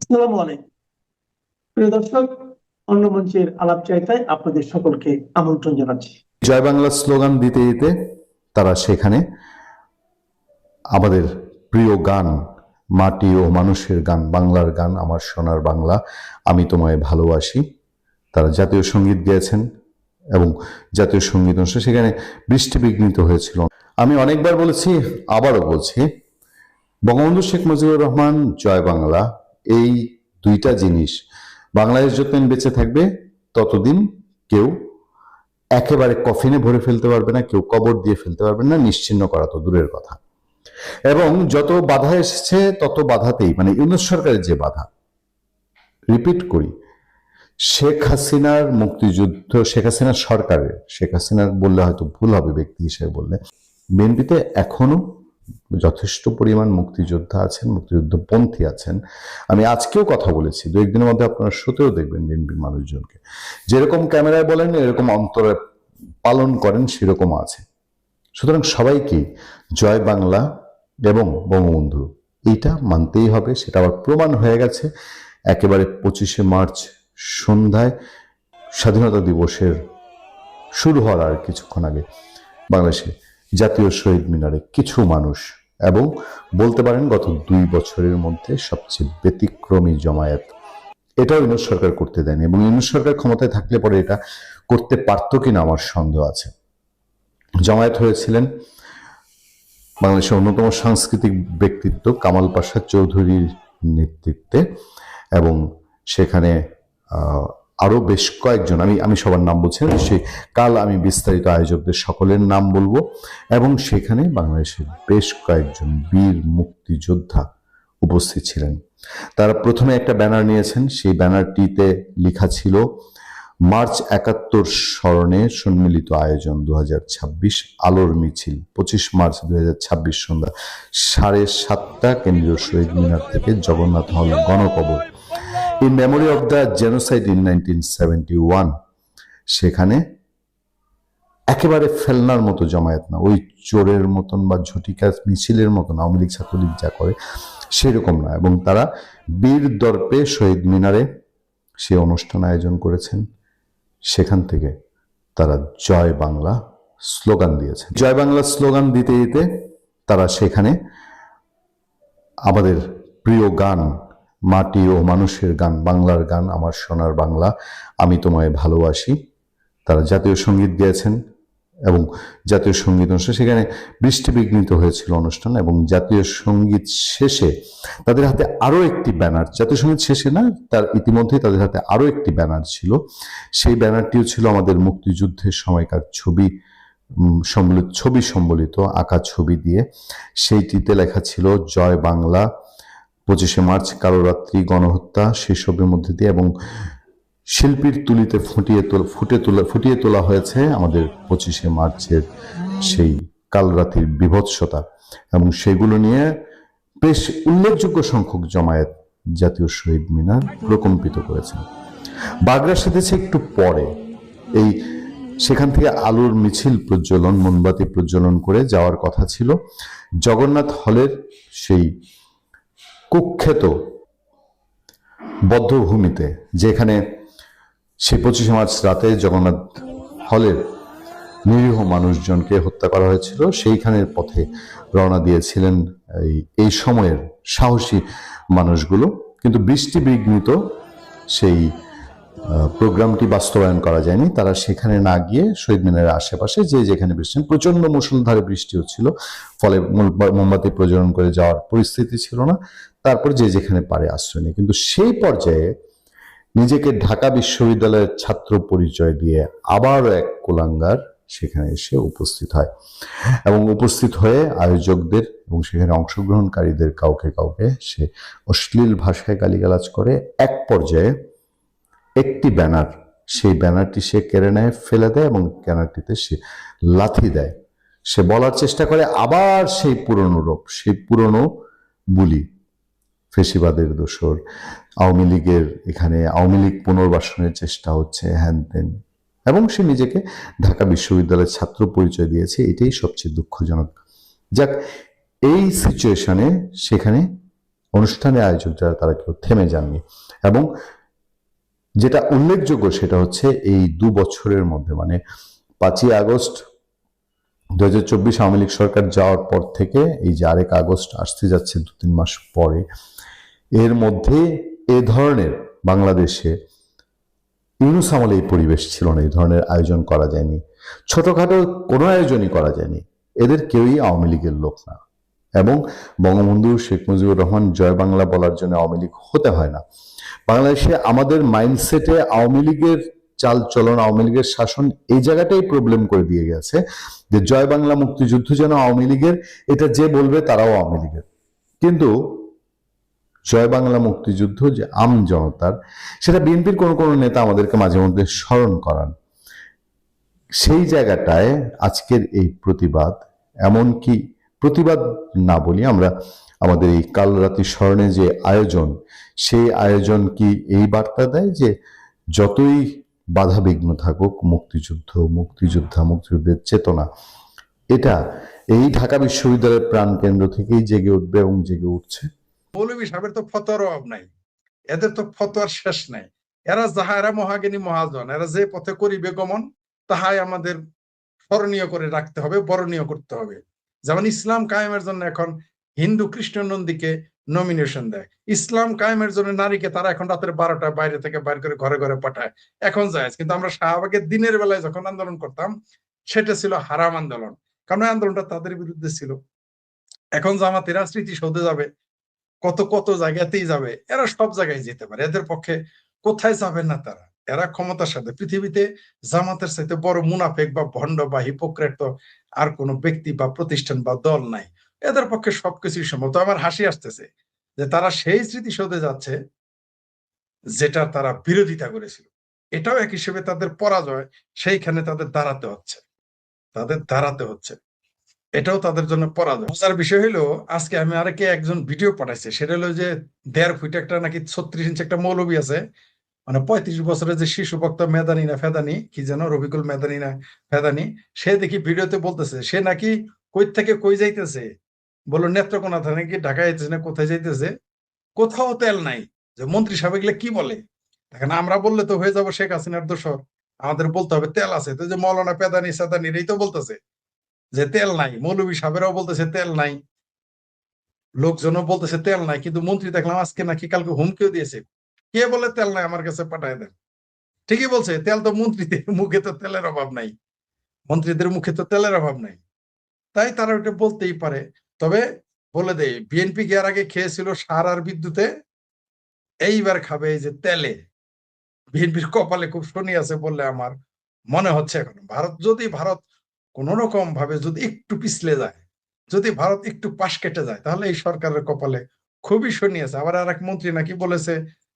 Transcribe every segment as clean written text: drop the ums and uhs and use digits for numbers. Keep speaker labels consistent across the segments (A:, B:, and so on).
A: আসসালামু আলাইকুম প্রিয় দর্শক, অন্য মঞ্চের আলাপ চাইতায় আপনাদের সকলকে আমন্ত্রণ জানাচ্ছি।
B: জয় বাংলা স্লোগান দিতে দিতে তারা সেখানে আমাদের প্রিয় গান, মাটি ও মানুষের গান, বাংলার গান, আমার সোনার বাংলা, আমি তোমায় ভালোবাসি, তারা জাতীয় সঙ্গীত গেয়েছেন এবং জাতীয় সঙ্গীত অনুষ্ঠানে সেখানে বৃষ্টি বিঘ্নিত হয়েছিল। আমি অনেকবার বলেছি, আবারও বলছি, বঙ্গবন্ধু শেখ মুজিবুর রহমান, জয় বাংলা, এই দুইটা জিনিস বাংলাদেশ যতদিন বেঁচে থাকবে ততদিন কেউ একেবারে কফিনে ভরে ফেলতে পারবে না, কেউ কবর দিয়ে ফেলতে পারবে না, নিশ্চিহ্ন করা তো দূরের কথা। এবং যত বাধা এসেছে তত বাধাতেই, মানে ইউনূস সরকারের যে বাধা, রিপিট করি, শেখ হাসিনার মুক্তিযুদ্ধ, শেখ হাসিনার সরকারের, শেখ হাসিনার বললে হয়তো ভুল হবে ব্যক্তি হিসেবে বললে, বিএনপিতে এখনো যথেষ্ট পরিমাণ মুক্তিযোদ্ধা আছেন, মুক্তিযুদ্ধপন্থী আছেন। আমি আজকেও কথা বলেছি, দু একদিনের মধ্যে আপনারা সত্যিও দেখবেন বিএনপির মানুষজনকে, যেরকম ক্যামেরায় বলেন এরকম অন্তরে পালন করেন সেরকম আছে। সুতরাং সবাইকে জয় বাংলা এবং বঙ্গবন্ধু এইটা মানতেই হবে। সেটা আবার প্রমাণ হয়ে গেছে একেবারে 25শে মার্চ সন্ধ্যায়, স্বাধীনতা দিবসের শুরু হওয়ার আর কিছুক্ষণ আগে বাংলাদেশে জাতীয় শহীদ মিনারে কিছু মানুষ, এবং বলতে পারেন গত 2 বছরের মধ্যে সবচেয়ে ব্যতিক্রমী জমায়েত, এটাও ইউনূস সরকার করতে দেয়নি। এবং ইউনূস সরকার ক্ষমতায় থাকলে পরে এটা করতে পারতো কিনা আমার সন্দেহ আছে। জমায়েত হয়েছিলেন বাংলাদেশের অন্যতম সাংস্কৃতিক ব্যক্তিত্ব কামাল পাশা চৌধুরীর নেতৃত্বে, এবং সেখানে আরো বেশ কয়েকজন, আমি সবার নাম বলছি না, সেই কাল আমি বিস্তারিত আয়োজকদের সকলের নাম বলবো। এবং সেখানে বাংলাদেশের বেশ কয়েকজন বীর মুক্তিযোদ্ধা উপস্থিত ছিলেন। তারা প্রথমে একটা ব্যানার নিয়েছেন, সেই ব্যানারটিতে লেখা ছিল মার্চ 71 স্মরণে সম্মিলিত আয়োজন 2026 আলোর মিছিল, 25 মার্চ 2026 সন্ধ্যা 7:30 কেন্দ্রীয় শহীদ মিনার থেকে জগন্নাথ হল গণকবর, in memory of the genocide in 1971। সেখানে একেবারে ফেলনার মতো জমায়েত না, ওই চোরের মতন বা ঝটিকা মিছিলের মতন আওয়ামী লীগ ছাত্রলীগ যা করে সেরকম না। এবং তারা বীর দর্পে শহীদ মিনারে সে অনুষ্ঠান আয়োজন করেছেন। সেখান থেকে তারা জয় বাংলা স্লোগান দিয়েছেন। জয় বাংলা স্লোগান দিতে দিতে তারা সেখানে আমাদের প্রিয় গান, মাটি ও মানুষের গান, বাংলার গান, আমার সোনার বাংলা, আমি তোমায় ভালোবাসি, তারা জাতীয় সঙ্গীত গেয়েছেন এবং জাতীয় সঙ্গীত অনুষ্ঠান সেখানে বৃষ্টি বিঘ্নিত হয়েছিল অনুষ্ঠান। এবং জাতীয় সঙ্গীত শেষে তাদের হাতে আরো একটি ব্যানার, জাতীয় সঙ্গীত শেষে না, তার ইতিমধ্যেই তাদের হাতে আরো একটি ব্যানার ছিল। সেই ব্যানারটিও ছিল আমাদের মুক্তিযুদ্ধের সময়কার ছবি সম্বলিত আঁকা ছবি দিয়ে। সেইটিতে লেখা ছিল জয় বাংলা, 25শে মার্চ কালরাত্রি গণহত্যা, সেসবের মধ্যে দিয়ে, এবং শিল্পীর তুলিতে ফুটিয়ে তোলা হয়েছে আমাদের 25শে মার্চের সেই কালরাত্রির বিভৎসতা। এবং সেগুলো নিয়ে বেশ উল্লেখযোগ্য সংখ্যক জমায়েত জাতীয় শহীদ মিনার প্রকম্পিত করেছেন। বাগড়া সেতেছে একটু পরে, এই সেখান থেকে আলোর মিছিল প্রজ্বলন, মোমবাতি প্রজ্বলন করে যাওয়ার কথা ছিল জগন্নাথ হলের সেই কুখ্যাত বদ্ধভূমিতে, যেখানে সেই 25শে মার্চ রাতে জগন্নাথ হলের নিরীহ মানুষজনকে হত্যা করা হয়েছিল। সেইখানের পথে রওনা দিয়েছিলেন এই সময়ের সাহসী মানুষগুলো, কিন্তু বৃষ্টি বিঘ্নিত সেই প্রোগ্রামটি বাস্তবায়ন করা যায়নি। তারা সেখানে না গিয়ে শহীদ মিনারের আশেপাশে যে যেখানে বৃষ্টি, প্রচন্ড মুষলধারে বৃষ্টি হচ্ছিল, ফলে মোমবাতি প্রজ্বলন করে যাওয়ার পরিস্থিতি ছিল না। তারপর যে যেখানে পারে আশ্রয় নেয়। কিন্তু সেই পর্যায়ে নিজেকে ঢাকা বিশ্ববিদ্যালয়ের ছাত্র পরিচয় দিয়ে আবারও এক কুলাঙ্গার সেখানে এসে উপস্থিত হয়, এবং উপস্থিত হয়ে আয়োজকদের এবং সেখানে অংশগ্রহণকারীদের কাউকে কাউকে সে অশ্লীল ভাষায় গালিগালাজ করে। এক পর্যায়ে একটি ব্যানার, সেই ব্যানারটি সে কেড়ে নেয়, ফেলে দেয়, এবং ব্যানারটিতে সে লাথি দেয়। সে বলার চেষ্টা করে আবার সেই পুরনো রূপ, সেই পুরনো বুলি, ফেসিবাদের দোসর, আওয়ামী লীগের এখানে আওয়ামী লীগ পুনর্বাসনের চেষ্টা হচ্ছে, হ্যান তেন। এবং সে নিজেকে ঢাকা বিশ্ববিদ্যালয়ের ছাত্র পরিচয় দিয়েছে, এটাই সবচেয়ে দুঃখজনক। যাক, এই সিচুয়েশনে সেখানে অনুষ্ঠানের আয়োজক যারা তারা কেউ থেমে যাননি। এবং যেটা উল্লেখযোগ্য সেটা হচ্ছে এই 2 বছরের মধ্যে, মানে 5ই আগস্ট 2024 আওয়ামী লীগ সরকার যাওয়ার পর থেকে এই যে আরেক আগস্ট আসতে যাচ্ছে 2-3 মাস পরে, এর মধ্যে এ ধরনের বাংলাদেশে ইউনূস আমলে এই পরিবেশ ছিল না, এই ধরনের আয়োজন করা যায়নি, ছোটখাটো কোনো আয়োজনই করা যায়নি। এদের কেউই আওয়ামী লীগের লোক না, এবং বঙ্গবন্ধু শেখ মুজিবুর রহমান জয় বাংলা বলার জন্য আওয়ামী লীগ হতে হয় না। বাংলাদেশে আমাদের মাইন্ডসেটে আওয়ামী লীগের চাল চলন, আওয়ামী লীগের শাসন এই জায়গাটাই প্রবলেম করে দিয়ে গেছে যে জয় বাংলা মুক্তিযুদ্ধ যেন আওয়ামী লীগের, এটা যে বলবে তারাও আওয়ামী লীগের। কিন্তু জয় বাংলা মুক্তিযুদ্ধ যে আম জনতার, সেটা বিএনপির কোনো কোনো নেতা আমাদেরকে মাঝে মধ্যে স্মরণ করান। সেই জায়গাটায় আজকের এই প্রতিবাদ, এমনকি প্রতিবাদ না বলি আমরা, আমাদের এই কাল রাত্রি স্মরণে যে আয়োজন, সেই আয়োজন কি এই বার্তা দেয় যে যতই বাধা বিঘ্ন থাকুক, মুক্তিযুদ্ধ, মুক্তিযোদ্ধা, মুক্তিযুদ্ধের চেতনা, এটা এই ঢাকা বিশ্ববিদ্যালয়ের প্রাণকেন্দ্র থেকেই জেগে উঠবে এবং জেগে উঠছে।
C: মৌলভী সাহেবের তো ফতোয়ার অভাব নাই, এদের তো ফতোয়ার শেষ নাই। এরা যাহা, এরা মহাজ্ঞানী মহাজন, এরা যে পথে করিবে গমন তাহাই আমাদের স্মরণীয় করে রাখতে হবে, বরণীয় করতে হবে। যেমন ইসলাম কায়েমের জন্য এখন হিন্দু কৃষ্ণ নন্দীকে নমিনেশন দেয়, ইসলাম কায়েমের জন্য নারীকে তারা এখন রাতের 12টায় বাইরে থেকে বাইর করে ঘরে ঘরে পাঠায়, এখন যায়। কিন্তু আমরা শাহবাগের দিনের বেলায় যখন আন্দোলন করতাম সেটা ছিল হারাম আন্দোলন, কারণ আন্দোলনটা তাদের বিরুদ্ধে ছিল। এখন জামাতেরা স্মৃতিসৌধে যাবে, কত কত জায়গাতেই যাবে, এরা সব জায়গায় যেতে পারে, এদের পক্ষে কোথায় যাবেন না তারা। এরা ক্ষমতার সাথে, পৃথিবীতে জামাতের সাথে বড় মুনাফেক বা ভণ্ড বা হিপোক্রেট তো আর কোনো ব্যক্তি বা প্রতিষ্ঠান বা দল নাই। এদের পক্ষে সবকিছুই সম্ভব। তো আমার হাসি আসতেছে যে তারা সেই স্মৃতিসৌধে যাচ্ছে যেটা তারা বিরোধিতা করেছিল, এটাও এক হিসেবে তাদের পরাজয়, সেইখানে তাদের দাঁড়াতে হচ্ছে, এটাও তাদের জন্য পরাজয়। মজার বিষয় হলো, আজকে আমি আরেকে একজন ভিডিও পাঠাইছে, সেটা হলো যে 1.5 ফুট একটা নাকি 36 ইঞ্চি একটা মৌলবী আছে, মানে 35 বছরের যে শিশু বক্তা মেদানি না ফেদানি কি যেন, রবিকুল মেদানি না ফেদানি, সে দেখি ভিডিওতে বলতেছে সে নাকি কই থেকে কই যাইতেছে, বললো নেত্রকোনা থেকে নাকি ঢাকা যাইতেছে না কোথায় যাইতেছে, কোথাও তেল নাই। যে মন্ত্রী সাহেব এগুলো কি বলে, দেখেন আমরা বললে তো হয়ে যাবো শেখ হাসিনার দোষর, আমাদের বলতে হবে তেল আছে। তো যে মৌলানা পেদানি সাদানির এই তো বলতেছে যে তেল নাই, মৌলভী সাহেবেরাও বলতেছে তেল নাই, লোকজনও বলতেছে তেল নাই, কিন্তু মন্ত্রী দেখলাম আজকে নাকি কালকে হুমকিও দিয়েছে, কে বলে তেল নাই আমার কাছে পাঠায় দেন। ঠিকই বলছে, তেল তো মন্ত্রীদের মুখে তো তেলের অভাব নাই, মন্ত্রীদের মুখে তো তেলের অভাব নাই, তাই তারা ওটা বলতেই পারে। তবে বলে দেয়, বিএনপি গিয়ার আগে খেয়েছিল সার আর বিদ্যুতে, এইবার খাবে এই যে তেলে। বিএনপির কপালে খুব শনি আছে বললে আমার মনে হচ্ছে। এখন ভারত কোন রকম ভাবে যদি একটু পিছলে যায়, যদি ভারত একটু পাশ কেটে যায়, তাহলে এই সরকারের কপালে খুবই শনি আছে। আবার আরেক মন্ত্রী নাকি বলেছে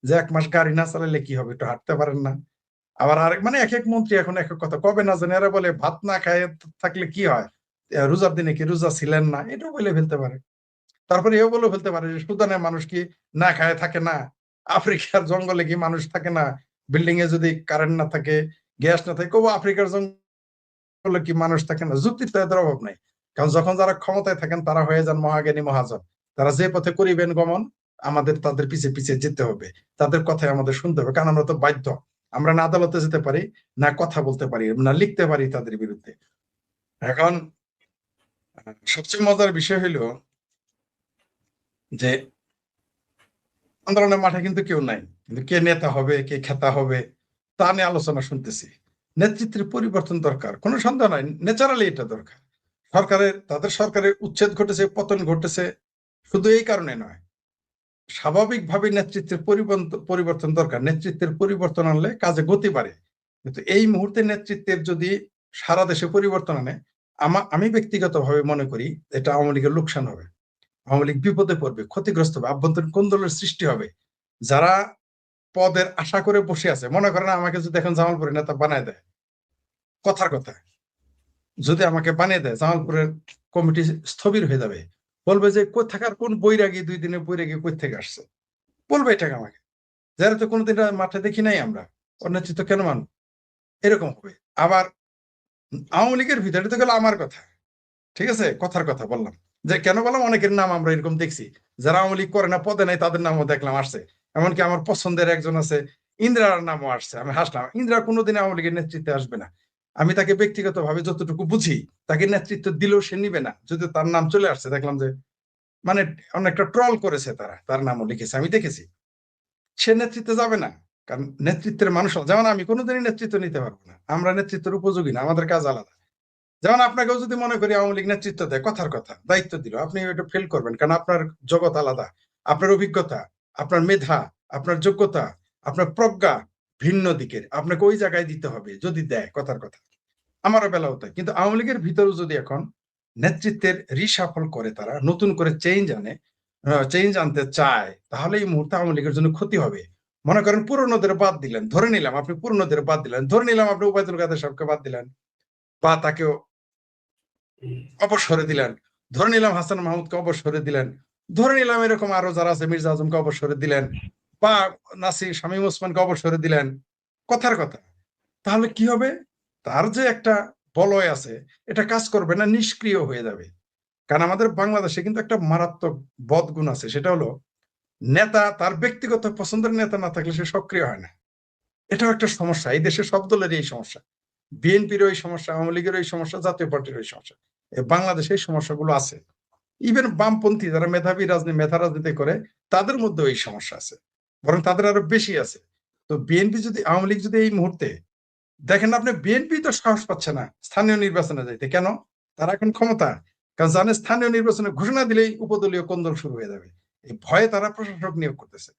C: যে 1 মাস গাড়ি না চালালে কি হবে, একটু হাঁটতে পারেন না। আবার আরেক, মানে এক এক মন্ত্রী এখন এক এক কথা কবে না জানে। এরা বলে ভাত না খায় থাকলে কি হয়, রোজার দিনে কি রোজা ছিলেন না, এটাও বলে ফেলতে পারে। তারপরে এও বলে ফেলতে পারে যে সুদানের মানুষ কি না খায় থাকে না, আফ্রিকার জঙ্গলে কি মানুষ থাকে না, বিল্ডিং এ যদি কারেন্ট না থাকে, গ্যাস না থাকে, আফ্রিকার জঙ্গলে কি মানুষ থাকে না। যুক্তির তো এদের অভাব নাই, কারণ যখন যারা ক্ষমতায় থাকেন তারা হয়ে যান মহাজ্ঞানী মহাজন। তারা যে পথে করিবেন গমন, আমাদের তাদের পিছে পিছে যেতে হবে, তাদের কথাই আমাদের শুনতে হবে, কারণ আমরা তো বাধ্য। আমরা না আদালতে যেতে পারি, না কথা বলতে পারি, না লিখতে পারি তাদের বিরুদ্ধে। এখন সবচেয়ে মজার বিষয় হইল যে আন্দোলনের মাঠে কিন্তু কেউ নাই, কিন্তু কে নেতা হবে, কে খেতা হবে, তা নিয়ে আলোচনা শুনতেছি। নেতৃত্বের পরিবর্তন দরকার, কোনো সন্দেহ নাই, ন্যাচারালি এটা দরকার। তাদের সরকারের উচ্ছেদ ঘটেছে, পতন ঘটেছে, শুধু এই কারণে নয়, স্বাভাবিকভাবে নেতৃত্বের পরিবর্তন দরকার। নেতৃত্বের পরিবর্তন আনলে কাজে গতি বাড়ে। কিন্তু এই মুহূর্তে নেতৃত্বের যদি সারা দেশে পরিবর্তন আনে, আমি ব্যক্তিগতভাবে মনে করি এটা আওয়ামী লীগের লোকসান হবে, আওয়ামী লীগ বিপদে পড়বে, ক্ষতিগ্রস্ত হবে, আভ্যন্তরীণ কোন্দলের সৃষ্টি হবে। যারা পদের আশা করে বসে আছে, মনে করেন আমাকে যদি এখন জামালপুরের নেতা বানায় দেয়, কথার কথা যদি আমাকে বানিয়ে দেয়, জামালপুরের কমিটি স্থবির হয়ে যাবে, বলবে যে কোথাকার কোন বৈরাগী 2 দিনের বৈরাগী কই থেকে আসছে, বলবে এটাকে আমাকে, যারা তো কোনোদিন মাঠে দেখি নাই আমরা, ওর নেতৃত্ব কেন মানব, এরকম হবে। আবার আওয়ামী লীগের ভিতরে তো গেল আমার কথা, ঠিক আছে, কথার কথা বললাম, যে কেন বললাম, অনেকের নাম আমরা এরকম দেখছি, যারা আওয়ামী লীগ করে না, পদে নাই, তাদের নামও দেখলাম আসছে। এমনকি আমার পছন্দের একজন আছে, ইন্দিরার নামও আসছে। আমি হাসলাম, ইন্দিরা কোনোদিন আওয়ামী লীগের নেতৃত্বে আসবে না। আমি তাকে ব্যক্তিগতভাবে যতটুকু বুঝি, তাকে নেতৃত্ব দিলেও সে নিবে না। যদি তার নাম চলে আসছে, দেখলাম যে মানে অনেকটা ট্রল করেছে, তার নামও লিখেছে, আমি দেখেছি। সে নেতৃত্বে যাবে না, কারণ নেতৃত্বের মানুষ যেমন আমি কোনোদিনই নেতৃত্ব নিতে পারবো না, আমরা নেতৃত্বের উপযোগী না, আমাদের কাজ আলাদা। যেমন আপনাকেও যদি মনে করি আওয়ামী লীগ নেতৃত্ব দেয়, কথার কথা দায়িত্ব দিল, আপনি এটা ফেল করবেন, কারণ আপনার জগৎ আলাদা, আপনার অভিজ্ঞতা, আপনার মেধা, আপনার যোগ্যতা, আপনার প্রজ্ঞা ভিন্ন দিকের, আপনাকে ওই জায়গায় দিতে হবে যদি দেয়, কথার কথা। আমারও বেলাও তাই। কিন্তু আওয়ামী লীগের ভিতরেও যদি এখন নেতৃত্বের রিসাফল করে, তারা নতুন করে চেঞ্জ আনতে চায়, তাহলে এই মুহূর্তে আওয়ামী লীগের জন্য ক্ষতি হবে। মনে করেন পুরনোদের বাদ দিলেন, ধরে নিলাম আপনি পুরনোদের বাদ দিলেন, ধরে নিলাম আপনি ওবায়দুল কাদের সাহেবকে বাদ দিলেন বা তাকেও অবসরে দিলেন, ধরে নিলাম হাসান মাহমুদকে অবসরে দিলেন, ধরে নিলাম এরকম আরো যারা আছে, মির্জা আজমকে অবসরে দিলেন বা নাসির শামীম ওসমানকে অবসরে দিলেন, কথার কথা। তাহলে কি হবে? তার যে একটা বলয় আছে, এটা কাজ করবে না, নিষ্ক্রিয় হয়ে যাবে। কারণ আমাদের বাংলাদেশে কিন্তু একটা মারাত্মক বদগুণ আছে, সেটা হলো নেতা তার ব্যক্তিগত পছন্দের নেতা না থাকলে সে সক্রিয় হয় না। এটাও একটা সমস্যা, এই দেশে সব দলেরই এই সমস্যা। বিএনপির ওই সমস্যা, আওয়ামী লীগের ওই সমস্যা, জাতীয় পার্টির ওই সমস্যা, বাংলাদেশে এই সমস্যাগুলো আছে। ইভেন বামপন্থী যারা মেধা রাজনীতি করে, তাদের মধ্যে এই সমস্যা আছে, বরং তাদের আরো বেশি আছে। তো বিএনপি যদি, আওয়ামী লীগ যদি এই মুহূর্তে দেখেন, আপনি বিএনপি তো সাহস পাচ্ছে না স্থানীয় নির্বাচনে যাইতে, কেন? তারা এখন ক্ষমতা, কারণ জানে স্থানীয় নির্বাচনে ঘোষণা দিলেই উপদলীয় কোন্দল শুরু হয়ে যাবে। এই ভয়ে তারা প্রশাসক নিয়োগ করতেছে।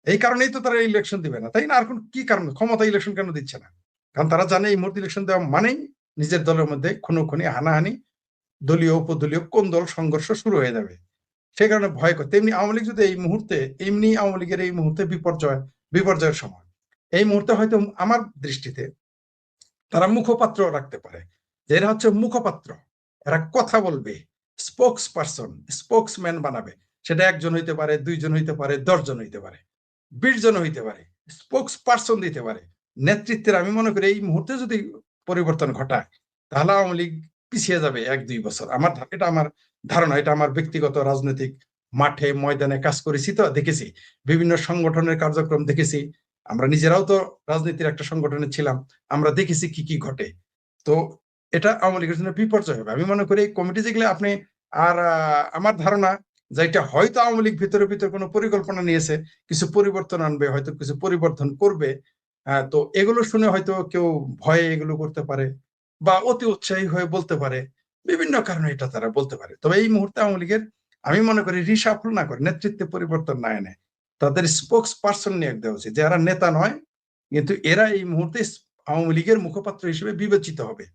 C: এই কারণেই তো তারা ইলেকশন দিবে না, তাই না? আর কোন কি কারণ, ক্ষমতা ইলেকশন কেন দিচ্ছে না? কারণ তারা জানে এই মুহূর্তে ইলেকশন দেওয়া মানেই নিজের দলের মধ্যে খুনোখুনি, হানাহানি, দলীয় উপদলীয় কোন্দল সংঘর্ষ শুরু হয়ে যাবে। সে কারণে ভয় করে। তেমনি আওয়ামী লীগ যদি এই মুহূর্তে, এমনি আওয়ামী লীগের এই মুহূর্তে বিপর্যয়ের সময়, এই মুহূর্তে হয়তো আমার দৃষ্টিতে তারা মুখপাত্র রাখতে পারে, যে এরা হচ্ছে মুখপাত্র, এরা কথা বলবে, স্পোক্সম্যান বানাবে। সেটা একজন হইতে পারে, দুইজন হইতে পারে, 10 জন হইতে পারে, 20 জন হইতে পারে, স্পোক্স পার্সন দিতে পারে নেতৃত্বের। আমি মনে করি এই মুহূর্তে যদি পরিবর্তন ঘটায়, তাহলে আওয়ামী লীগ পিছিয়ে যাবে 1-2 বছর। এটা আমার ধারণা, এটা আমার ব্যক্তিগত রাজনৈতিক মাঠে ময়দানে কাজ করেছি, তো দেখেছি বিভিন্ন সংগঠনের কার্যক্রম দেখেছি, আমরা নিজেরাও তো রাজনীতির একটা সংগঠনে ছিলাম, আমরা দেখেছি কি কি ঘটে। তো এটা আওয়ামী লীগের জন্য বিপর্যয় হবে। আমি মনে করি এই কমিটি যেগুলো আপনি, আর আমার ধারণা যে এটা হয়তো আওয়ামী লীগ ভিতরে ভিতরে কোনো পরিকল্পনা নিয়েছে, কিছু পরিবর্তন আনবে, হয়তো কিছু পরিবর্তন করবে। তো এগুলো শুনে হয়তো কেউ ভয়ে এগুলো করতে পারে বা অতি উৎসাহী হয়ে বলতে পারে, বিভিন্ন কারণে এটা তারা বলতে পারে। তবে এই মুহূর্তে আওয়ামী লীগের, আমি মনে করি রিসাফল না করে, নেতৃত্বে পরিবর্তন না এনে তাদের স্পোক্স পার্সন নিয়োগ দেওয়া উচিত, যারা নেতা নয়, কিন্তু এরা এই মুহূর্তে আওয়ামী লীগের মুখপাত্র হিসেবে বিবেচিত হবে।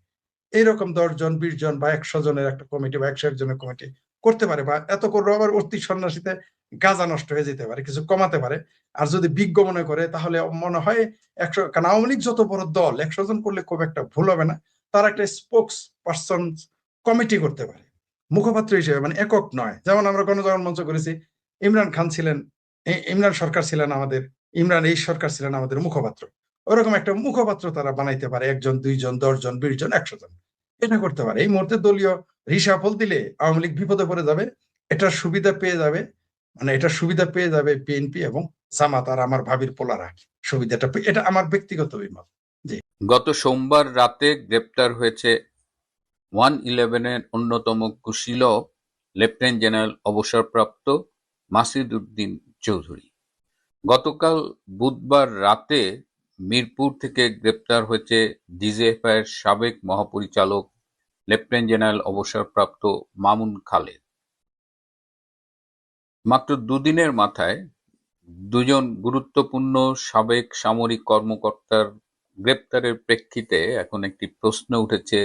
C: এইরকম 10 জন, 20 জন বা 100 জনের একটা কমিটি বা 101 জনের কমিটি করতে পারে, বা এত করলেও আবার অতি সন্ন্যাসীতে গাজা নষ্ট হয়ে যেতে পারে, কিছু কমাতে পারে। আর যদি বিজ্ঞ মনে করে, তাহলে মনে হয় 100, কারণ আওয়ামী লীগ যত বড় দল, 100 জন করলে খুব একটা ভুল হবে না। তারা একটা স্পোক্স পার্সন কমিটি করতে পারে মুখপাত্র হিসেবে, মানে একক নয়। যেমন আমরা গণজাগরণ মঞ্চ করেছি, ইমরান খান ছিলেন, ইমরান সরকার ছিলেন আমাদের, এই সরকার ছিলেন আমাদের মুখপাত্র। ওরকম একটা মুখপাত্র তারা বানাইতে পারে, 1 জন, 2 জন, 10 জন, 20 জন, 100 জন, এটা করতে পারে। এই মুহূর্তে দলীয় রিসাফল দিলে আওয়ামী লীগ বিপদে পড়ে যাবে। এটার সুবিধা পেয়ে যাবে, মানে এটা সুবিধা পেয়ে যাবে বিএনপি এবং জামাত আর আমার ভাবির পোলারা সুবিধাটা এটা আমার ব্যক্তিগত অভিমত। জি।
D: গত সোমবার রাতে গ্রেপ্তার হয়েছে 111-এর অন্যতম কুশীলব লেফটেন্যান্ট জেনারেল অবসরপ্রাপ্ত মাসুদ উদ্দিন চৌধুরী। গতকাল বুধবার রাতে মিরপুর থেকে গ্রেপ্তার হয়েছে ডিজিএফআইয়ের সাবেক মহাপরিচালক লেফটেন্যান্ট জেনারেল অবসরপ্রাপ্ত মামুন খালেদ। মাত্র দুদিনের মাথায় দুজন গুরুত্বপূর্ণ সাবেক সামরিক কর্মকর্তার গ্রেপ্তারের প্রেক্ষিতে এখন একটি প্রশ্ন উঠেছে,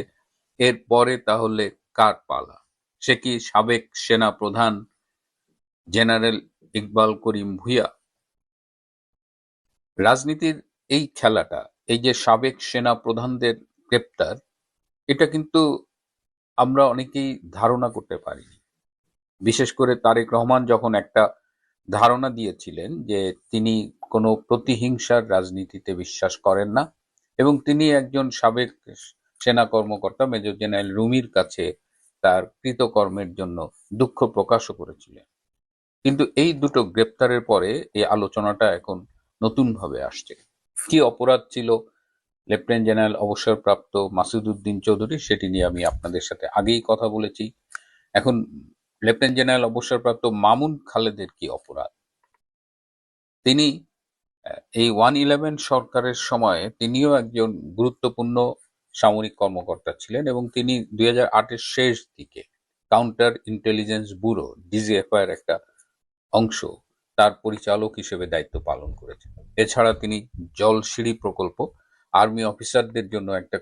D: এরপরে তাহলে কার পালা? সে কি সাবেক সেনা প্রধান জেনারেল ইকবাল করিম ভূঁইয়া? রাজনীতির এই খেলাটা, এই যে সাবেক সেনা প্রধানদের গ্রেপ্তার, এটা কিন্তু আমরা অনেকেই ধারণা করতে পারিনি। বিশেষ করে তারেক রহমান যখন একটা ধারণা দিয়েছিলেন যে তিনি কোনো প্রতিহিংসার রাজনীতিতে বিশ্বাস করেন না, এবং তিনি একজন সাবেক সেনা কর্মকর্তা মেজর জেনারেল রুমির কাছে তার কৃতকর্মের জন্য দুঃখ প্রকাশও করেছিলেন। কিন্তু এই দুটো গ্রেপ্তারের পরে এই আলোচনাটা এখন নতুনভাবে আসছে। কি অপরাধ ছিল লেফটেন্যান্ট জেনারেল অবসরপ্রাপ্ত মাসুদ উদ্দিন চৌধুরী, সেটি নিয়ে আমি আপনাদের সাথে আগেই কথা বলেছি। এখন লেফটেন্যান্ট জেনারেল অবসরপ্রাপ্ত মামুন খালেদের কি অপরাধ? তিনি এই 111 সরকারের সময় তিনিও একজন গুরুত্বপূর্ণ সামরিক কর্মকর্তা ছিলেন এবং তিনি 2008-এর শেষ দিকে কাউন্টার ইন্টেলিজেন্স ব্যুরো ডিজিএফআই এর একটা অংশ তার পরিচালক হিসেবে দায়িত্ব পালন করেছেন। এছাড়া তিনি জলসিঁড়ি প্রকল্প আর্মি অফিসারদের জন্য একটা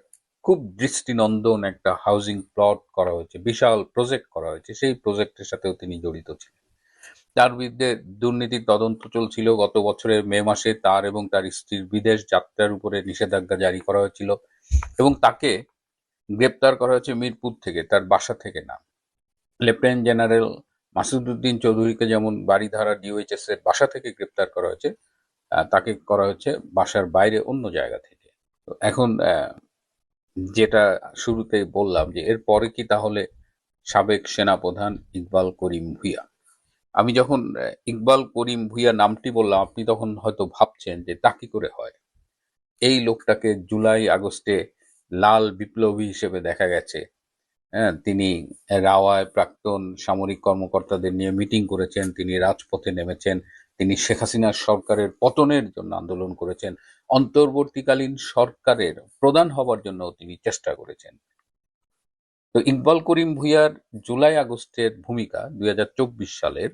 D: খুব দৃষ্টিনন্দন একটা হাউজিং প্লট করা হয়েছে, বিশাল প্রজেক্ট করা হয়েছে, সেই প্রজেক্টের সাথেও তিনি জড়িত ছিলেন। তার বিরুদ্ধে দুর্নীতির তদন্ত চলছিল। গত বছরের মে মাসে তার এবং তার স্ত্রীর বিদেশ যাত্রার উপরে নিষেধাজ্ঞা জারি করা হয়েছিল এবং তাকে গ্রেপ্তার করা হয়েছে মিরপুর থেকে, তার বাসা থেকে না। লেফটেন্যান্ট জেনারেল মাসুদ উদ্দিন চৌধুরীকে যেমন বারিধারা ডিওএইচএস এর বাসা থেকে গ্রেপ্তার করা হয়েছে, তাকে করা হয়েছে বাসার বাইরে অন্য জায়গা থেকে। তো এখন যেটা শুরুতেই বললাম যে এরপরে কি তাহলে সাবেক সেনাপ্রধান ইকবাল করিম ভূঁইয়া, আমি যখন ইকবাল করিম ভূঁইয়া নামটি বললাম আপনি তখন হয়তো ভাবছেন যে তা কি করে হয়। এই লোকটাকে জুলাই আগস্টে লাল বিপ্লবী হিসেবে দেখা গেছে। হ্যাঁ, তিনি রাওয়ায় প্রাক্তন সামরিক কর্মকর্তাদের নিয়ে মিটিং করেছেন, তিনি রাজপথে নেমেছেন, তিনি শেখ হাসিনার সরকারের পতনের জন্য আন্দোলন করেছেন, অন্তর্বর্তীকালীন সরকারের প্রধান হবার জন্য তিনি চেষ্টা করেছেন। তো ইকবাল করিম ভূঁইয়ার জুলাই আগস্টের ভূমিকা 2024 সালের,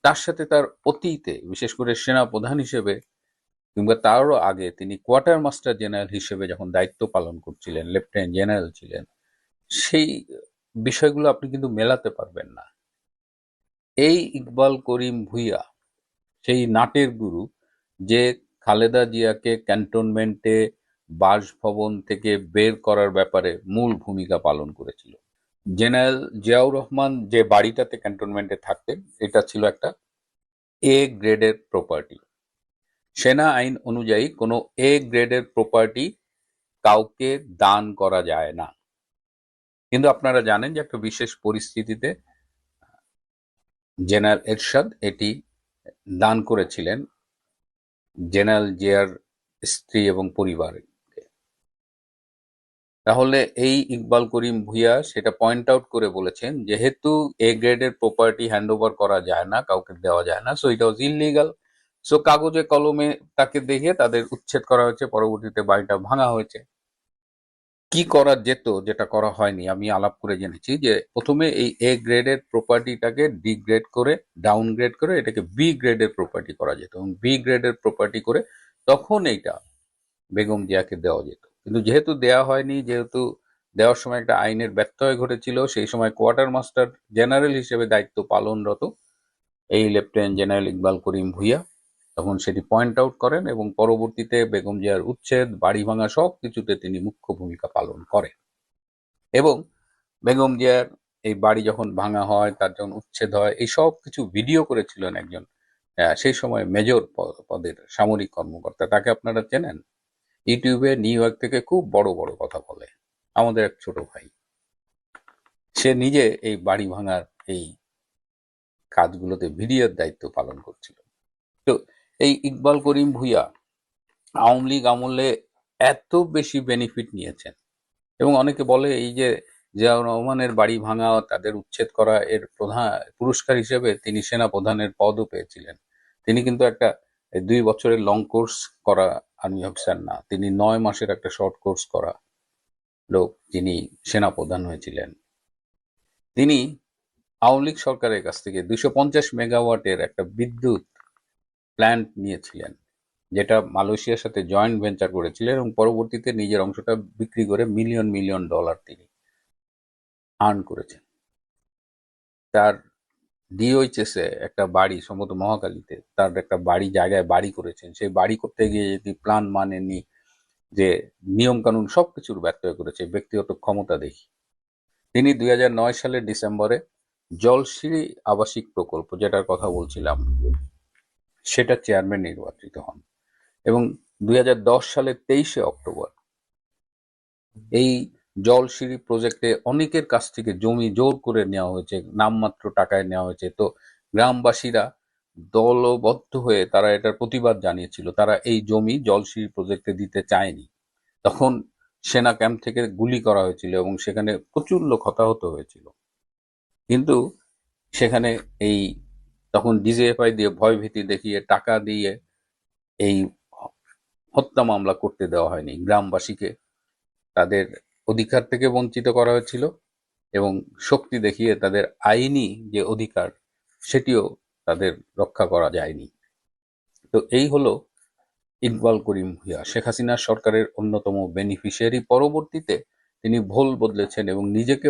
D: তার সাথে তার অতীতে বিশেষ করে সেনা প্রধান হিসেবে কিংবা তারও আগে তিনি কোয়ার্টার মাস্টার জেনারেল হিসেবে যখন দায়িত্ব পালন করছিলেন, লেফটেন্যান্ট জেনারেল ছিলেন, সেই বিষয়গুলো আপনি কিন্তু মেলাতে পারবেন না। এই ইকবাল করিম ভূঁইয়া সেই নাটের গুরু যে খালেদা জিয়াকে ক্যান্টনমেন্টে বাসভবন থেকে বের করার ব্যাপারে মূল ভূমিকা পালন করেছিল। জেনারেল জিয়াউর রহমান যে বাড়িটাতে ক্যান্টনমেন্টে থাকতেন, এটা ছিল একটা এ গ্রেডের প্রপার্টি। সেনা আইন অনুযায়ী কোনো এ গ্রেডের প্রপার্টি কাউকে দান করা যায় না। কিন্তু আপনারা জানেন যে একটা বিশেষ পরিস্থিতিতে জেনারেল এরশাদ এটি দান করেছিলেন জেনারেল জিয়ার স্ত্রী এবং পরিবারকে। তাহলে এই ইকবাল করিম ভূঁইয়া সেটা পয়েন্ট আউট করে বলেছেন যেহেতু এ গ্রেডের প্রপার্টি হ্যান্ড ওভার করা যায় না, কাউকে দেওয়া যায় না, so it was illegal. So কাগজে কলমে তাকে দেখে তাদের উচ্ছেদ করা হয়েছে, পরবর্তীতে বাড়িটা ভাঙা হয়েছে। কি করা যেত যেটা করা হয়নি আমি আলাপ করে জেনেছি যে প্রথমে এই এ গ্রেডের প্রপার্টিটাকে ডিগ্রেড করে ডাউনগ্রেড করে এটাকে বি গ্রেডের প্রপার্টি করা যেত এবং বি গ্রেডের প্রপার্টি করে তখন এইটা বেগম জিয়াকে দেওয়া যেত। কিন্তু যেহেতু দেওয়া হয়নি, যেহেতু দেওয়ার সময় একটা আইনের ব্যত্যয় ঘটেছিল, সেই সময় কোয়ার্টার মাস্টার জেনারেল হিসেবে দায়িত্ব পালনরত এই লেফটেন্যান্ট জেনারেল ইকবাল করিম ভূঁইয়া তখন সেটি পয়েন্ট আউট করেন এবং পরবর্তীতে বেগম জিয়ার উচ্ছেদ, বাড়ি ভাঙা সব কিছুতে তিনি মুখ্য ভূমিকা পালন করেন। এবং বেগম জিয়ার এই বাড়ি যখন ভাঙা হয়, তার যখন উচ্ছেদ হয়, এই সব কিছু ভিডিও করেছিলেন একজন সেই সময় মেজর পদের সামরিক কর্মকর্তা। তাকে আপনারা চেনেন, ইউটিউবে নিউ ইয়র্ক থেকে খুব বড় বড় কথা বলে, আমাদের এক ছোট ভাই। সে নিজে এই বাড়ি ভাঙার এই কাজগুলোতে ভিডিওর দায়িত্ব পালন করছিল। তো এই ইকবাল করিম ভূঁইয়া আওয়ামী লীগ আমলে এত বেশি বেনিফিট নিয়েছেন এবং অনেকে বলে এই যে জিয়াউর রহমানের বাড়ি ভাঙা, তাদের উচ্ছেদ করা, এর প্রধান পুরস্কার হিসেবে তিনি সেনা প্রধানের পদও পেয়েছিলেন। তিনি কিন্তু একটা 2 বছরের লং কোর্স করা আর্মি অফিসার না, তিনি 9 মাসের একটা শর্ট কোর্স করা লোক, যিনি সেনা প্রধান হয়েছিলেন। তিনি আওয়ামী লীগ সরকারের কাছ থেকে 250 মেগাওয়াটের একটা বিদ্যুৎ প্ল্যান্ট নিয়েছিলেন, যেটা মালয়েশিয়ার সাথে জয়েন্ট ভেঞ্চার করেছিলেন এবং পরবর্তীতে নিজের অংশটা বিক্রি করে মিলিয়ন মিলিয়ন ডলার তিনি আর্ন করেছেন। তার ডিওএইচএস এ একটা বাড়ি, সম্ভবত মহাখালীতে তার একটা বাড়ি, জায়গায় বাড়ি করেছেন। সেই বাড়ি করতে গিয়ে যদি প্ল্যান মানেনি, যে নিয়ম কানুন সবকিছুর ব্যত্যয় করেছে ব্যক্তিগত ক্ষমতা দেখি। তিনি 2009 সালের ডিসেম্বরে জলসিঁড়ি আবাসিক প্রকল্প যেটার কথা বলছিলাম সেটা চেয়ারম্যান নির্বাচিত হন এবং 2010 সালের 23শে অক্টোবর এই জলসিঁড়ি প্রজেক্টে অনেকের কাছ থেকে জমি জোর করে নেওয়া হয়েছে, নামমাত্র টাকায় নেওয়া হয়েছে। তো গ্রামবাসীরা দলবদ্ধ হয়ে তারা এটার প্রতিবাদ জানিয়েছিল, তারা এই জমি জলসিঁড়ি প্রজেক্টে দিতে চায়নি। তখন সেনা ক্যাম্প থেকে গুলি করা হয়েছিল এবং সেখানে প্রচুর লোক হতাহত হয়েছিল। কিন্তু সেখানে এই তখন ডিজিএফআই দিয়ে ভয়ভীতি দেখিয়ে টাকা দিয়ে এই হত্যা মামলা করতে দেওয়া হয়নি। গ্রামবাসীকে তাদের অধিকার থেকে বঞ্চিত করা হয়েছিল এবং শক্তি দেখিয়ে তাদের আইনি যে অধিকার সেটিও তাদের রক্ষা করা যায়নি। তো এই হলো ইকবাল করিম ভূঁইয়া, শেখ হাসিনার সরকারের অন্যতম বেনিফিশিয়ারি। পরবর্তীতে তিনি ভোল বদলেছেন এবং নিজেকে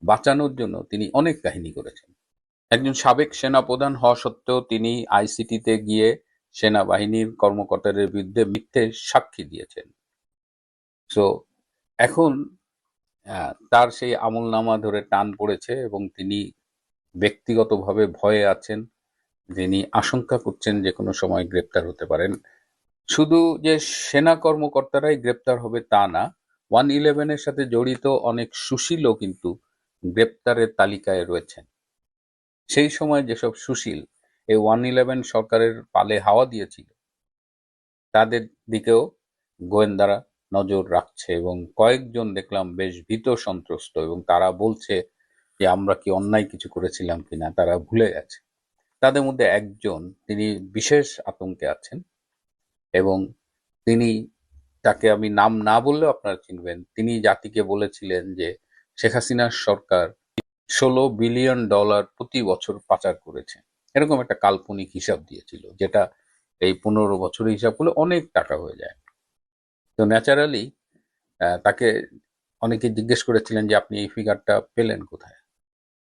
D: বাঁচানোর জন্য তিনি অনেক কাহিনী করেছেন। একজন সাবেক সেনাপ্রধান হওয়া সত্ত্বেও তিনি আইসিটিতে গিয়ে সেনাবাহিনীর কর্মকর্তাদের বিরুদ্ধে মিথ্যে সাক্ষী দিয়েছেন। সো এখন তার সেই আমলনামা ধরে টান পড়েছে এবং তিনি ব্যক্তিগতভাবে ভয়ে আছেন। তিনি আশঙ্কা করছেন যে কোনো সময় গ্রেপ্তার হতে পারেন। শুধু যে সেনা কর্মকর্তারাই গ্রেপ্তার হবে তা না, 111-এর সাথে জড়িত অনেক সুশীলও কিন্তু গ্রেপ্তারের তালিকায় রয়েছেন। সেই সময় যেসব সুশীল এই 111 সরকারের পালে হাওয়া দিয়েছিল তাদের দিকেও গোয়েন্দারা নজর রাখছে এবং কয়েকজন দেখলাম বেশ ভীত সন্ত্রস্ত এবং তারা বলছে যে আমরা কি অন্যায় কিছু করেছিলাম কিনা, তারা ভুলে গেছে। তাদের মধ্যে একজন, তিনি বিশেষ আতঙ্কে আছেন এবং তিনি, তাকে আমি নাম না বললেও আপনারা চিনবেন, তিনি জাতিকে বলেছিলেন যে শেখ হাসিনার সরকার $16 বিলিয়ন প্রতি বছর পাচার করেছে। এরকম একটা কাল্পনিক হিসাব দিয়েছিল, যেটা এই 15 বছরের হিসাব করলে অনেক টাকা হয়ে যায়। তো ন্যাচারালি তাকে অনেকে জিজ্ঞেস করেছিলেন যে আপনি এই ফিগারটা পেলেন কোথায়।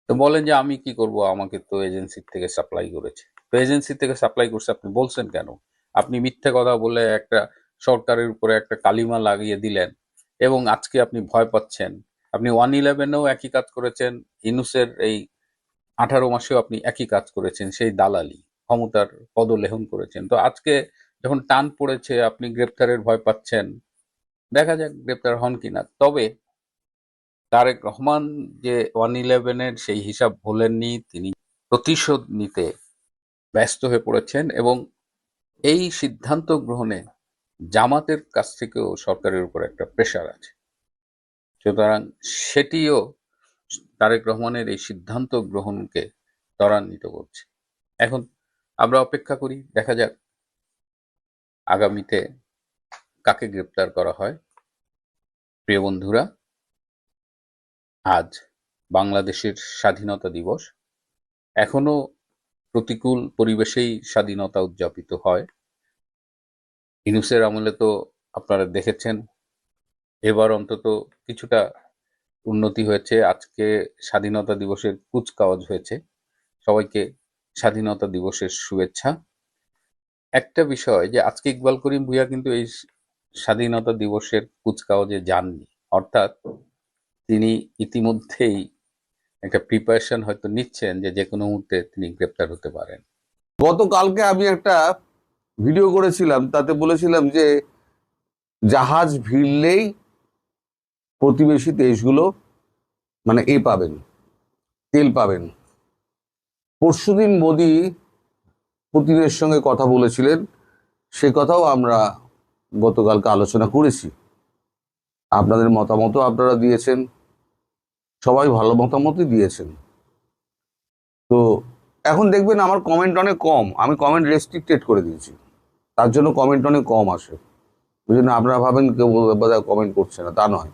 D: তো বলেন যে আমি কি করব, আমাকে তো এজেন্সি থেকে সাপ্লাই করেছে। তো এজেন্সি থেকে সাপ্লাই করছে আপনি বলছেন কেন? আপনি মিথ্যে কথা বলে একটা সরকারের উপরে একটা কালিমা লাগিয়ে দিলেন এবং আজকে আপনি ভয় পাচ্ছেন। আপনি 111-এও একই কাজ করেছেন, ইউনূসের এই 18 মাসেও আপনি একই কাজ করেছেন, সেই দালালি, ক্ষমতার পদলেহন করেছেন। তো আজকে যখন টান পড়েছে আপনি গ্রেপ্তারের ভয় পাচ্ছেন, দেখা যাক গ্রেপ্তার হন কিনা। তবে তারেক রহমান যে 111-এর সেই হিসাব ভোলেননি, তিনি প্রতিশোধ নিতে ব্যস্ত হয়ে পড়েছেন এবং এই সিদ্ধান্ত গ্রহণে জামাতের কাছ থেকেও সরকারের উপর একটা প্রেশার আছে। সুতরাং সেটিও তারেক রহমানের এই সিদ্ধান্ত গ্রহণকে ত্বরান্বিত করছে। এখন আমরা অপেক্ষা করি, দেখা যাক আগামীতে কাকে গ্রেপ্তার করা হয়। প্রিয় বন্ধুরা, আজ বাংলাদেশের স্বাধীনতা দিবস। এখনো প্রতিকূল পরিবেশেই স্বাধীনতা উদযাপিত হয়। ইউনূসের আমলে তো আপনারা দেখেছেন, এবার অন্তত কিছুটা উন্নতি হয়েছে। আজকে স্বাধীনতা দিবসের কুচকাওয়াজ হয়েছে। সবাইকে স্বাধীনতা দিবসের শুভেচ্ছা। একটা বিষয় যে আজকে ইকবাল করিম ভূঁইয়া কিন্তু এই স্বাধীনতা দিবসের কুচকাওয়াজে যাননি, অর্থাৎ তিনি ইতিমধ্যেই একটা প্রিপারেশন হয়তো নিচ্ছেন যে কোনো মুহূর্তে তিনি গ্রেপ্তার হতে পারেন।
E: গতকালকে আমি একটা ভিডিও করেছিলাম, তাতে বলেছিলাম যে জাহাজ ভিড়লেই প্রতিবেশী দেশগুলো পাবেন, তেল পাবেন। পরশুদিন মোদি পুতিনের সঙ্গে কথা বলেছিলেন, সে কথাও আমরা গতকালকে আলোচনা করেছি। আপনাদের মতামতও আপনারা দিয়েছেন, সবাই ভালো মতামতই দিয়েছেন। তো এখন দেখবেন আমার কমেন্ট অনেক কম, আমি কমেন্ট রেস্ট্রিক্টেড করে দিয়েছি, তার জন্য কমেন্ট অনেক কম আসে। ওই জন্য আপনারা ভাবেন কেউ বোধহয় কমেন্ট করছে না, তা নয়,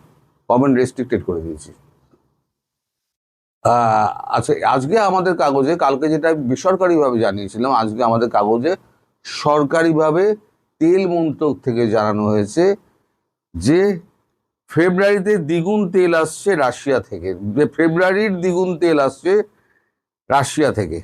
E: কমেন্ট রেস্ট্রিক্টেড করে দিয়েছি। আচ্ছা, আজকে আমাদের কাগজে, কালকে যেটা বেসরকারিভাবে জানিয়েছিলাম, আজকে আমাদের কাগজে সরকারিভাবে তেল মন্ত্রক থেকে জানানো হয়েছে যে ফেব্রুয়ারিতে দ্বিগুণ তেল আসছে রাশিয়া থেকে, ফেব্রুয়ারির দ্বিগুণ তেল আসছে রাশিয়া থেকে।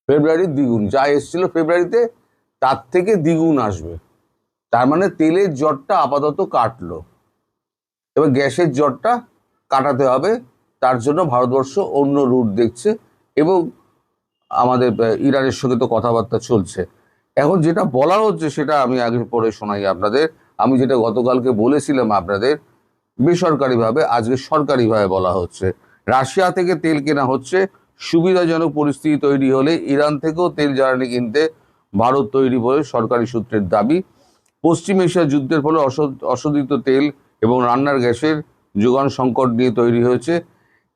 E: ফেব্রুয়ারির দ্বিগুণ যা এসেছিল ফেব্রুয়ারিতে, তার থেকে দ্বিগুণ আসবে। তার মানে তেলের জটটা আপাতত কাটলো, এবার গ্যাসের জটটা কাটাতে হবে। তার জন্য ভারতবর্ষ অন্য রুট দেখছে এবং আমাদের ইরানের সঙ্গে তো কথাবার্তা চলছে। এখন যেটা বলা হচ্ছে সেটা আমি আগে পরে শোনাই আপনাদের। আমি যেটা গতকালকে বলেছিলাম আপনাদের, বেসরকারিভাবে আজকে সরকারিভাবে বলা হচ্ছে। রাশিয়া থেকে তেল কেনা হচ্ছে, সুবিধাজনক পরিস্থিতি তৈরি হলে ইরান থেকেও তেল জ্বালানি কিনতে ভারত তৈরি বলে সরকারি সূত্রের দাবি। পশ্চিম এশিয়া যুদ্ধের ফলে অশোধিত তেল এবং রান্নার গ্যাসের যোগান সংকট নিয়ে তৈরি হয়েছে।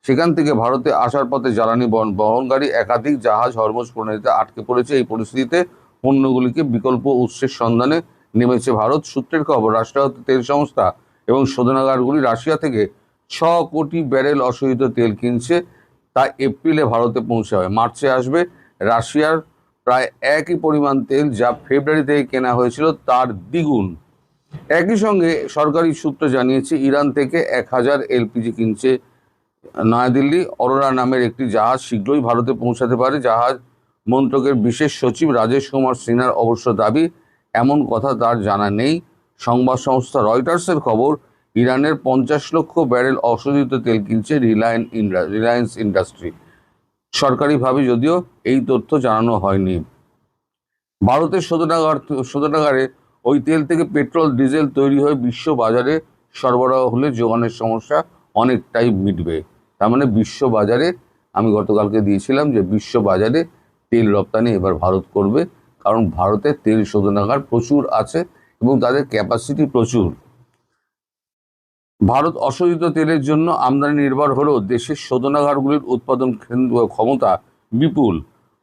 E: সেখান থেকে ভারতে আসার পথে জ্বালানি বহনকারী একাধিক জাহাজ হরমুজ প্রণালীতে আটকে পড়েছে। এই পরিস্থিতিতে পণ্যগুলিকে বিকল্প উৎসের সন্ধানে নেমেছে ভারত। সূত্রের খবর, রাষ্ট্রায়ত্ত তেল সংস্থা এবং শোধনাগারগুলি রাশিয়া থেকে 6 কোটি ব্যারেল অশোধিত তেল কিনছে। তা এপ্রিলে ভারতে পৌঁছাবে। মার্চে আসবে। রাশিয়ার প্রায় একই পরিমাণ তেল যা ফেব্রুয়ারি থেকে কেনা হয়েছিল তার দ্বিগুণ। একই সঙ্গে সরকারি সূত্র জানিয়েছে ইরান থেকে 1000 এলপিজি কিনছে নয়াদিল্লি। অরোরা নামের একটি জাহাজ শীঘ্রই ভারতে পৌঁছাতে পারে। জাহাজ মন্ত্রকের বিশেষ সচিব রাজেশ কুমার সিনহার অবশ্য দাবি, এমন কথা তার জানা নেই। সংবাদ সংস্থা রয়টার্সের খবর, ইরানের 50 লক্ষ ব্যারেল অশোধিত তেল কিনছে রিলায়েন্স ইন্ডাস্ট্রি। সরকারিভাবে যদিও এই তথ্য জানানো হয়নি। ভারতের শোধনাগারে ওই তেল থেকে পেট্রোল ডিজেল তৈরি হয়ে বিশ্ব বাজারে সরবরাহ হলে যোগানের সমস্যা অনেকটাই মিটবে। তার মানে বিশ্ব বাজারে, আমি গতকালকে দিয়েছিলাম যে বিশ্ব বাজারে তেল রপ্তানি এবার ভারত করবে, কারণ ভারতের তেল শোধনাগার প্রচুর আছে এবং তাদের ক্যাপাসিটি প্রচুর। ভারত অশোধিত তেলের জন্য আমদানি নির্ভর হলেও দেশের শোধনাগারগুলির উৎপাদন ক্ষমতা বিপুল।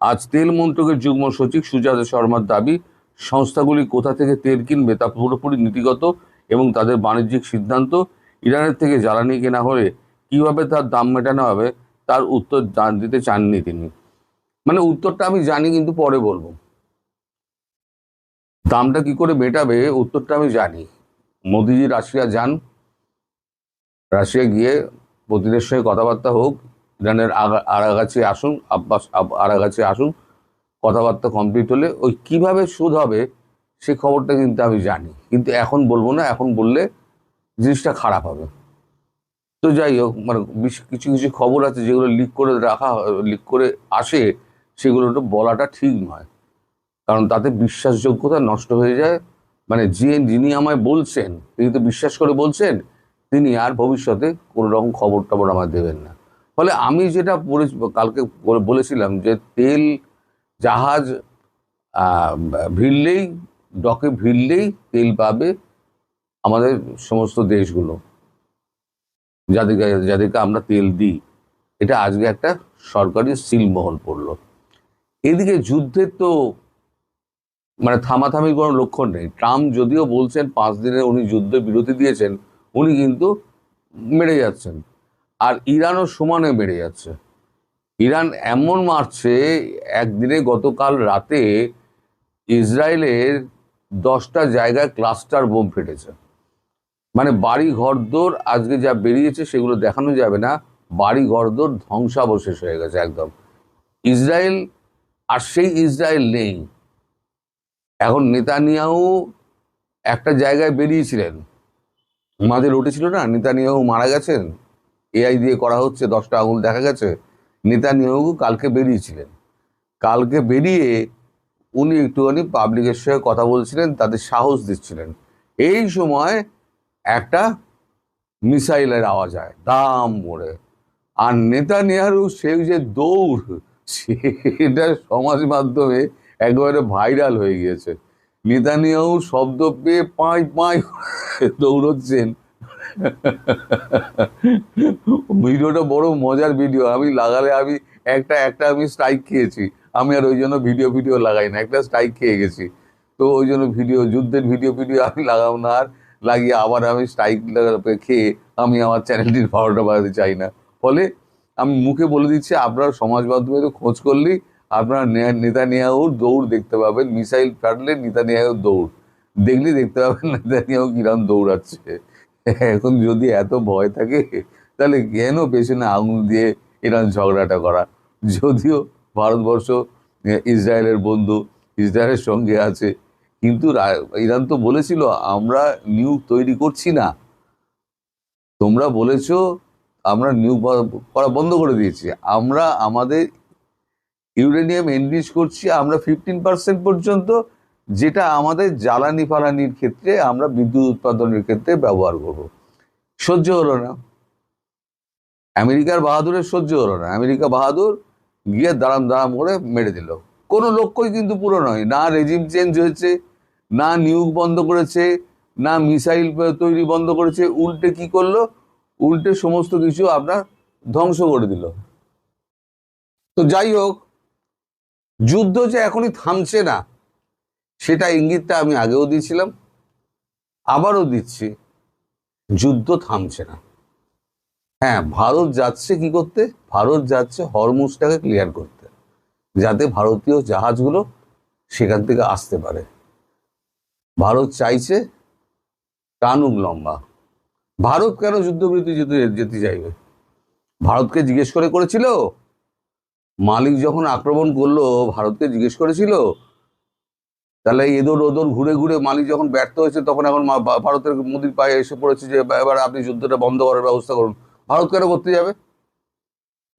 E: আজ তেল মন্ত্রকের যুগ্ম সচিব সুজাতা শর্মার দাবি, সংস্থাগুলি কোথা থেকে তেল কিনবে তা পুরোপুরি নীতিগত এবং তাদের বাণিজ্যিক সিদ্ধান্ত। ইরানের থেকে জ্বালানি কেনা হলে কিভাবে তার দাম মেটানো হবে তার উত্তর দিতে চাননি তিনি। মানে উত্তরটা আমি জানি কিন্তু পরে বলবো। দামটা কি করে মেটাবে উত্তরটা আমি জানি। মোদিজি রাশিয়া যান, রাশিয়া গিয়ে পুতিনের সঙ্গে কথাবার্তা হোক, ইরানের আরাগাছি আসুন, আব্বাস আরাগাছি আসুন, কথাবার্তা কমপ্লিট হলে ওই কিভাবে সুদ হবে সে খবরটা কিন্তু আমি জানি, কিন্তু এখন বলবো না। এখন বললে জিনিসটা খারাপ হবে। তো যাই হোক, মানে কিছু কিছু খবর আছে যেগুলো লিক করে আসে, সেগুলো তো বলাটা ঠিক নয়, কারণ তাতে বিশ্বাসযোগ্যতা নষ্ট হয়ে যায়। মানে যিনি আমায় বলছেন, তিনি তো বিশ্বাস করে বলছেন, তিনি আর ভবিষ্যতে কোনো রকম খবর টবর আমায় দেবেন না। ফলে আমি যেটা কালকে বলেছিলাম যে তেল জাহাজ ভিড়লেই, ডকে ভিড়লেই তেল পাবে আমাদের সমস্ত দেশগুলো, যাদেরকে আমরা তেল দিই। এটা আজকে একটা সরকারি সিলমোহর পড়লো। এদিকে যুদ্ধের তো মানে থামাথামির কোনো লক্ষণ নেই। ট্রাম্প যদিও বলছেন 5 দিনের উনি যুদ্ধ বিরতি দিয়েছেন, উনি কিন্তু মেরে যাচ্ছেন। আর ইরানও সমানে মেরে যাচ্ছে। ইরান এমন মারছে, একদিনে গতকাল রাতে ইসরায়েলের 10টা জায়গায় ক্লাস্টার বোম ফেটেছে। মানে বাড়ি ঘরদোর আজকে যা বেরিয়েছে সেগুলো দেখানো যাবে না। বাড়ি ঘরদোর ধ্বংসাবশেষ হয়ে গেছে একদম ইসরায়েল। আর সেই ইসরায়েল নেই এখন। নেতানিয়াহু একটা জায়গায় বেরিয়েছিলেন, মাঝে উঠেছিল না, নেতানিয়াহু মারা গেছেন, এআই দিয়ে করা হচ্ছে, 10টা আঙুল দেখা গেছে। নেতানিয়াহু কালকে বেরিয়েছিলেন। কালকে বেরিয়ে উনি একটুখানি পাবলিকের সঙ্গে কথা বলছিলেন, তাদের সাহস দিচ্ছিলেন। এই সময় একটা মিসাইলের আওয়াজ হয় দাম করে, আর নেতানিয়াহু সেই যে দৌড়, সেটা সমাজ মাধ্যমে একেবারে ভাইরাল হয়ে গিয়েছে। নেতানিয়াহু শব্দ পেয়ে পাঁই পাঁই দৌড়চ্ছেন। ভিডিওটা বড় মজার ভিডিও। আমি লাগালে আমি একটা আমি স্ট্রাইক খেয়েছি। আমি আর ওই জন্য ভিডিও লাগাই না, একটা স্ট্রাইক খেয়ে গেছি। তো ওই জন্য যুদ্ধের ভিডিও আমি লাগাবো না, আর লাগিয়ে আবার আমি স্ট্রাইক খেয়ে আমি আমার চ্যানেলটির 12টা বাজাতে চাই না। ফলে আমি মুখে বলে দিচ্ছি, আপনারা সমাজ মাধ্যমে তো খোঁজ করলেই আপনারা নেতানিয়াহুর দৌড় দেখতে পাবেন। মিসাইল ফাটলে নেতানিয়াহুর দৌড় দেখলেই দেখতে পাবেন নেতানিয়াহু কিরম দৌড়াচ্ছে। এখন যদি এত ভয় থাকে তাহলে কেন পেছনে আঙুল দিয়ে ইরান ঝগড়াটা করা? যদিও ভারতবর্ষ ইসরায়েলের বন্ধু, ইসরায়েলের সঙ্গে আছে, কিন্তু ইরান তো বলেছিল আমরা নিউক্লিয়ার তৈরি করছি না। তোমরা বলেছ আমরা নিউক্লিয়ার করা বন্ধ করে দিয়েছি, আমরা আমাদের ইউরেনিয়াম এনরিচ করছি, আমরা 15% পর্যন্ত যেটা আমাদের জ্বালানি ফালানির ক্ষেত্রে আমরা বিদ্যুৎ উৎপাদনের ক্ষেত্রে ব্যবহার করব। সহ্য হলো না, আমেরিকার বাহাদুরের সহ্য হলো না। আমেরিকা বাহাদুর গিয়ে দাঁড়াম দাঁড়াম করে মেরে দিল। কোনো লক্ষ্যই কিন্তু পুরো নয়, না রেজিম চেঞ্জ হয়েছে, না নিউক বন্ধ করেছে, না মিসাইল তৈরি বন্ধ করেছে, উল্টে কি করলো, উল্টে সমস্ত কিছু আপনার ধ্বংস করে দিল। তো যাই হোক, যুদ্ধ যে এখনই থামছে না সেটা ইঙ্গিতটা আমি আগেও দিয়েছিলাম, আবারও দিচ্ছি, যুদ্ধ থামছে না। হ্যাঁ, ভারত যাচ্ছে কি করতে? ভারত যাচ্ছে হরমুজটাকে ক্লিয়ার করতে, যাতে ভারতীয় জাহাজগুলো সেখান থেকে আসতে পারে। ভারত চাইছে টানুক লম্বা। ভারত কেন যুদ্ধবিরতি যেতে চাইবে? ভারতকে জিজ্ঞেস করেছিল? মালিক যখন আক্রমণ করলো ভারতকে জিজ্ঞেস করেছিল? তাহলে এদোর ওদোর ঘুরে ঘুরে মালিক যখন ব্যর্থ হয়েছে তখন এখন ভারতের মোদির পায়ে এসে পড়েছে যে এবার আপনি যুদ্ধটা বন্ধ করার ব্যবস্থা করুন। ভারত কেন করতে যাবে?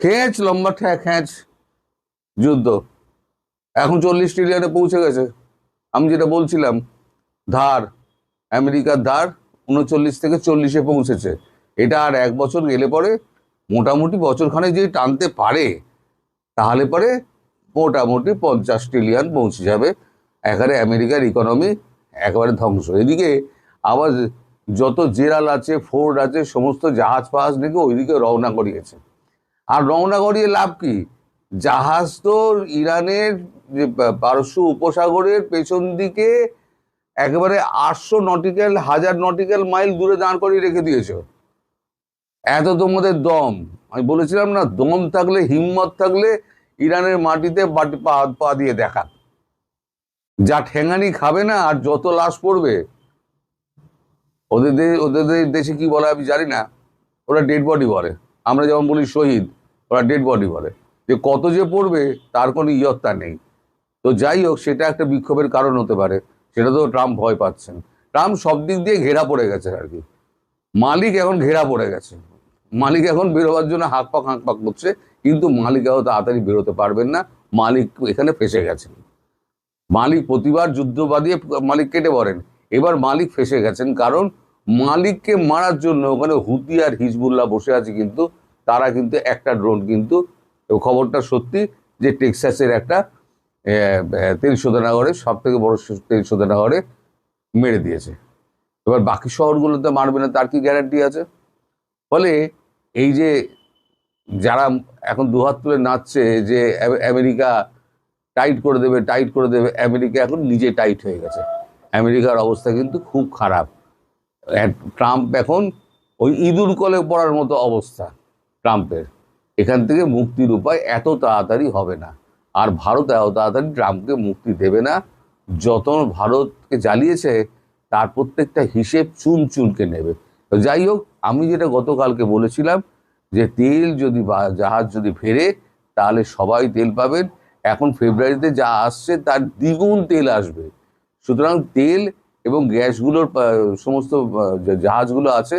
E: খেঁচ লম্বা খ্যাঁচ যুদ্ধ এখন 40 ট্রিলিয়নে পৌঁছে গেছে। আমি যেটা বলছিলাম, ধার, আমেরিকার ধার 39 থেকে 40-এ পৌঁছেছে। এটা আর 1 বছর গেলে পরে মোটামুটি বছরখানে যদি টানতে পারে তাহলে পরে মোটামুটি 50 ট্রিলিয়ন পৌঁছে যাবে। একেবারে আমেরিকার ইকোনমি একেবারে ধ্বংস। এদিকে আবার যত জেরাল আছে, ফোর্ড আছে, সমস্ত জাহাজ ফাহাজ নাকি ওইদিকে রওনা করিয়েছে। আর রওনা করিয়ে লাভ কি? জাহাজ তো ইরানের যে পারস্য উপসাগরের পেছন দিকে একেবারে 800 নটিক্যাল 1000 নটিক্যাল মাইল দূরে দাঁড় করিয়ে রেখে দিয়েছ। এত তোমাদের দম! আমি বলেছিলাম না, দম থাকলে, হিম্মত থাকলে ইরানের মাটিতে পা দিয়ে দেখা। যা ঠেঙানি খাবে না আর যত লাশ পড়বে। ওদের দেশে কি বলে আমি জানি না, ওরা ডেড বডি বলে। আমরা যেমন বলি শহীদ, ওরা ডেড বডি বলে। যে কত যে পড়বে তার কোনো ইয়ত্তা নেই। তো যাই হোক, সেটা একটা বিক্ষোভের কারণ হতে পারে। সেটা তো ট্রাম্প ভয় পাচ্ছেন। ট্রাম্প সব দিক দিয়ে ঘেরা পড়ে গেছে আর কি। মালিক এখন ঘেরা পড়ে গেছে। মালিক এখন বেরোবার জন্য হাঁক পাক করছে, কিন্তু মালিক এত তাড়াতাড়ি বেরোতে পারবেন না। মালিক এখানে ফেসে গেছেন। মালিক প্রতিবার যুদ্ধ বাদিয়ে মালিক কেটে পড়েন, এবার মালিক ফেসে গেছেন। কারণ মালিককে মারার জন্য ওখানে হুতি আর হিজবুল্লাহ বসে আছে, কিন্তু তারা কিন্তু একটা ড্রোন কিন্তু, খবরটা সত্যি, যে টেক্সাসের একটা তেল শোধনাগারে, সব থেকে বড় তেল শোধনাগারে মেরে দিয়েছে। এবার বাকি শহরগুলোতে মারবে না তার কি গ্যারান্টি আছে? ফলে এই যে যারা এখন দুহাত তুলে নাচছে যে আমেরিকা টাইট করে দেবে, আমেরিকা এখন নিজে টাইট হয়ে গেছে। আমেরিকার অবস্থা কিন্তু খুব খারাপ। ট্রাম্প এখন ওই ইঁদুর কলে পড়ার মতো অবস্থা ট্রাম্পের। এখান থেকে মুক্তির উপায় এত তাড়াতাড়ি হবে না। আর ভারত এত তাড়াতাড়ি ট্রাম্পকে মুক্তি দেবে না। যত ভারতকে জ্বালিয়েছে তার প্রত্যেকটা হিসেব চুন চুনকে নেবে। তো যাই হোক, আমি যেটা গতকালকে বলেছিলাম যে তেল যদি জাহাজ যদি ফেরে তাহলে সবাই তেল পাবেন। এখন ফেব্রুয়ারিতে যা আসছে তার দ্বিগুণ তেল আসবে। সুতরাং তেল এবং গ্যাসগুলোর সমস্ত জাহাজগুলো আছে